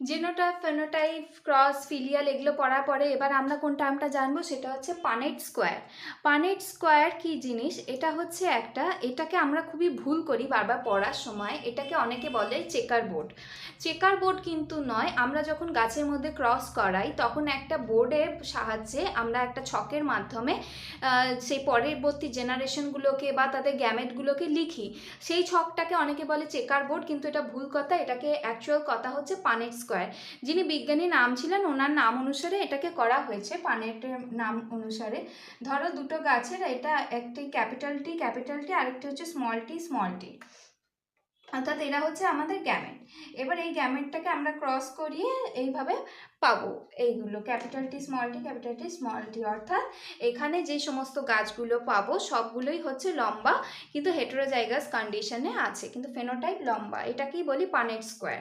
Genotype, phenotype, cross, filial এগুলো পড়ার পরে এবার আমরা কোন টার্মটা জানবো, সেটা হচ্ছে পানেট স্কোয়ার। পানেট স্কোয়ার কি জিনিস? এটা হচ্ছে এটাকে আমরা খুবই ভুল করি বারবার পড়ার সময়। এটাকে অনেকে বলে চেকার বোর্ড। চেকার বোর্ড কিন্তু নয়। আমরা যখন গাছের মধ্যে ক্রস করাই তখন একটা বোর্ডের সাহায্যে আমরা একটা ছকের মাধ্যমে সেই পরবর্তী জেনারেশনগুলোকে বা তাদের গ্যামেটগুলোকে লিখি। সেই ছকটাকে অনেকে বলে চেকার বোর্ড, কিন্তু এটা ভুল কথা। এটাকে অ্যাকচুয়াল কথা হচ্ছে পানেট স্কোয়ার। যিনি বিজ্ঞানী নাম ছিলেন ওনার নাম অনুসারে এটাকে করা হয়েছে, পানেটের নাম অনুসারে। ধরো দুটো গাছের, এটা একটি ক্যাপিটাল টি আরেকটি হচ্ছে স্মল টি, অর্থাৎ এরা হচ্ছে আমাদের গ্যামেট। এবার এই গ্যামেটটাকে আমরা ক্রস করিয়ে এইভাবে পাবো এইগুলো ক্যাপিটাল টি স্মল টি, অর্থাৎ এখানে যে সমস্ত গাছগুলো পাবো সবগুলোই হচ্ছে লম্বা, কিন্তু হেটেরোজাইগাস কন্ডিশনে আছে, কিন্তু ফেনোটাইপ লম্বা। এটাকেই বলি পানেট স্কোয়ার।